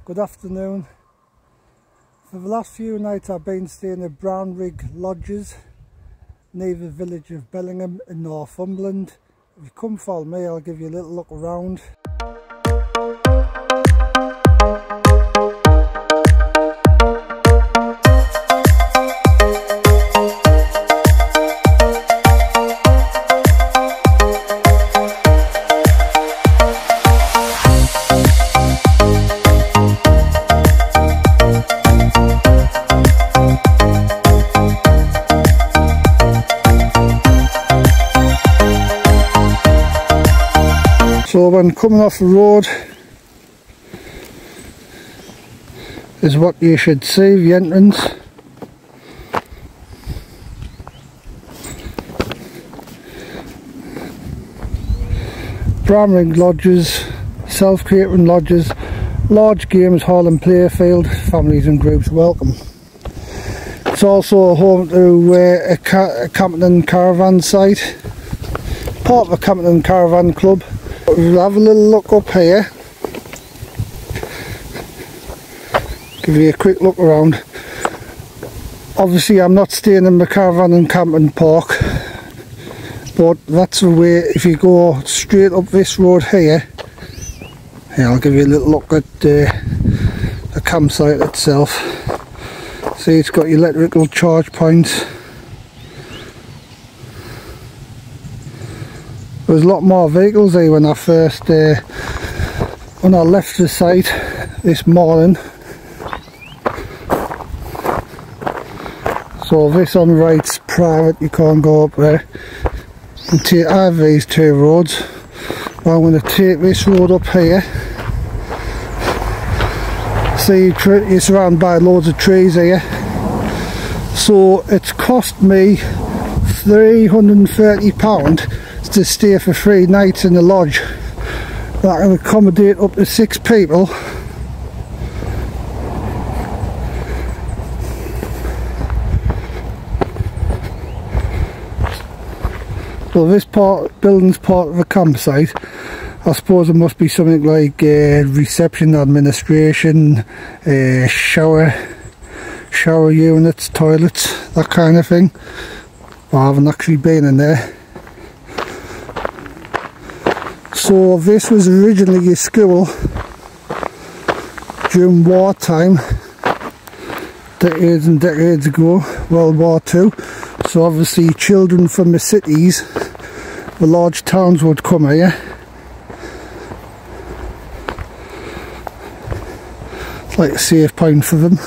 Good afternoon. For the last few nights I've been staying at Rigg lodges near the village of Bellingham in Northumberland. If you come follow me, I'll give you a little look around. So when coming off the road is what you should see, the entrance. Rigg lodges, self-catering lodges, large games hall and playfield, families and groups welcome. It's also home to a camping and caravan site, part of a camping and caravan club. We'll have a little look up here, give you a quick look around. Obviously I'm not staying in the caravan and camping park, but that's the way. If you go straight up this road here, I'll give you a little look at the campsite itself. See, it's got your electrical charge points. There was a lot more vehicles here when I left the site this morning. So this on the right's private, you can't go up there. I have these two roads. I'm going to take this road up here. See, you're surrounded by loads of trees here. So it's cost me £330 to stay for 3 nights in the lodge. That can accommodate up to 6 people. Well, this building's part of a campsite. I suppose it must be something like reception, administration, shower units, toilets, that kind of thing. Well, I haven't actually been in there. So this was originally a school during wartime, decades and decades ago, World War II. So obviously children from the cities, the large towns would come here. It's like a safe point for them.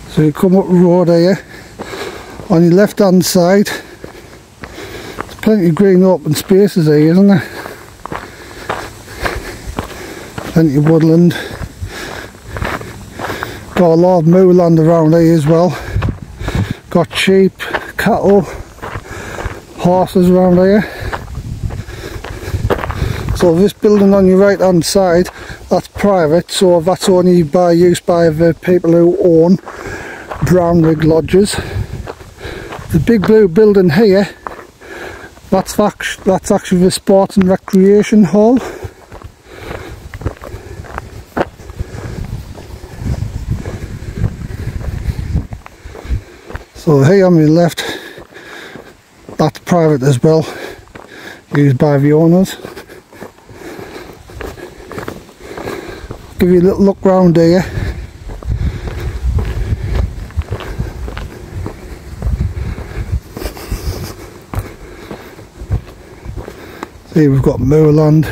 So you come up the road here, on your left hand side, plenty of green open spaces here, isn't there? Plenty of woodland. Got a lot of moorland around here as well. Got sheep, cattle, horses around here. So this building on your right hand side, that's private, so that's only used by the people who own Rigg lodges. The big blue building here, that's actually the sports and recreation hall. So here on my left, that's private as well, used by the owners. Give you a little look round here. See, we've got moorland,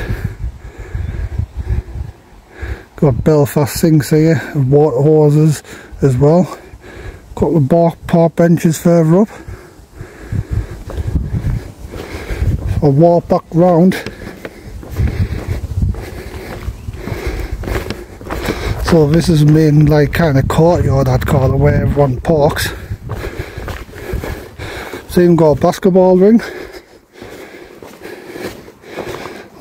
got Belfast sinks here, and water hoses as well. Couple of park benches further up. I'll walk back round. So this is the main kind of courtyard, I'd call it, where everyone parks. So even got a basketball ring.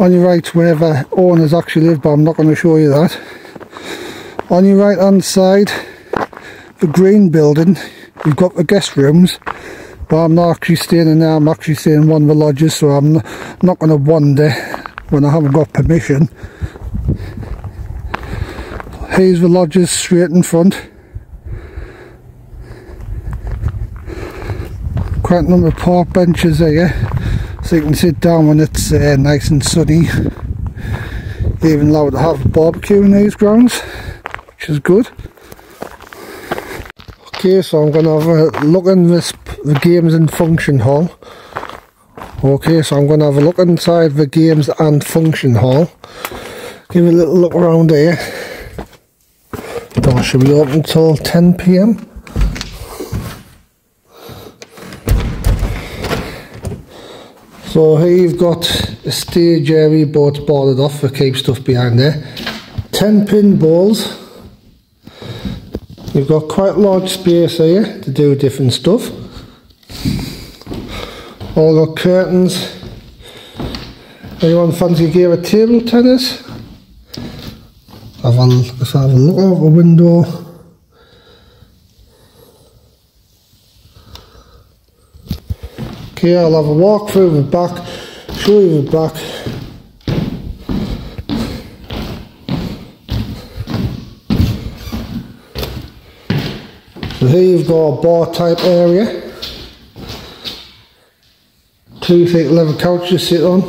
On your right, where the owners actually live, but I'm not going to show you that. On your right hand side, the green building, you've got the guest rooms, but I'm not actually staying in there. I'm actually staying in one of the lodges, so I'm not going to wander when I haven't got permission. Here's the lodges straight in front. Quite a number of park benches here, so you can sit down when it's nice and sunny. Even allowed to have a barbecue in these grounds, which is good. Okay, so I'm going to have a look in the games and function hall. Okay, so I'm going to have a look inside the games and function hall. Give a little look around here. Door should be open until 10 PM. So here you've got a stage area, boats boarded off to keep stuff behind there. 10 pin bowls. You've got quite large space here to do different stuff. All got curtains. Anyone fancy a game of table tennis? Let's have a look out the window. Okay, I'll have a walk through the back, show you the back. So here you've got a bar type area. 2 thick leather couches to sit on.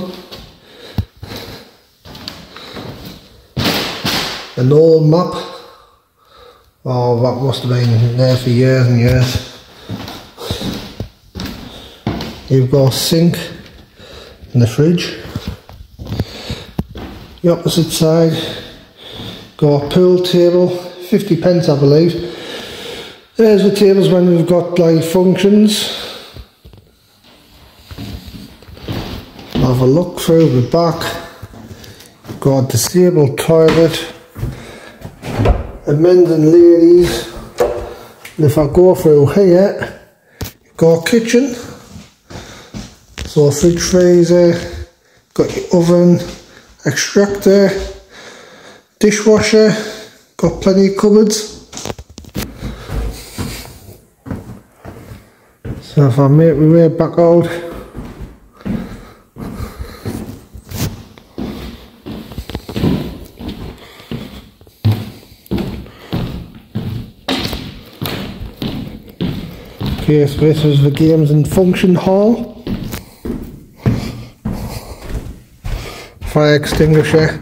An old map. Oh, that must have been there for years and years. You've got a sink and the fridge. The opposite side, got a pool table, 50 pence I believe. There's the tables when we've got like functions. Have a look through the back. Got a disabled toilet. A men's and ladies. And if I go through here, you've got a kitchen. So a fridge freezer, got your oven, extractor, dishwasher, got plenty of cupboards. So if I make my way back out, okay, so this is the games and function hall. Fire extinguisher in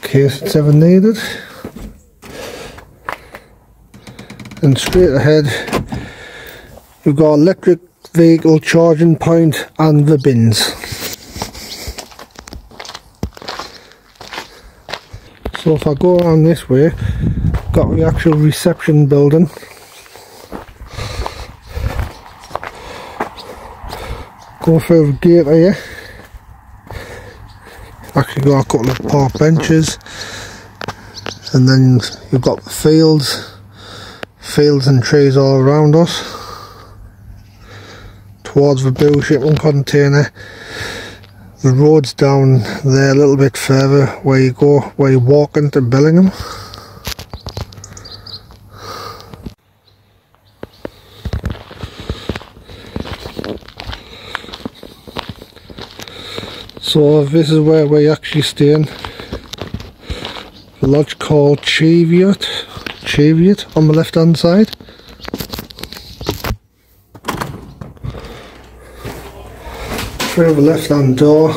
case it's ever needed. And straight ahead we've got electric vehicle charging point and the bins. So if I go around this way, got the actual reception building. Go through the gate here. Actually got a couple of park benches, and then you've got the fields and trees all around us. Towards the blue shipping container, the road's down there a little bit further where you walk into Bellingham. So this is where we're actually staying. A lodge called Cheviot on the left hand side. Through the left hand door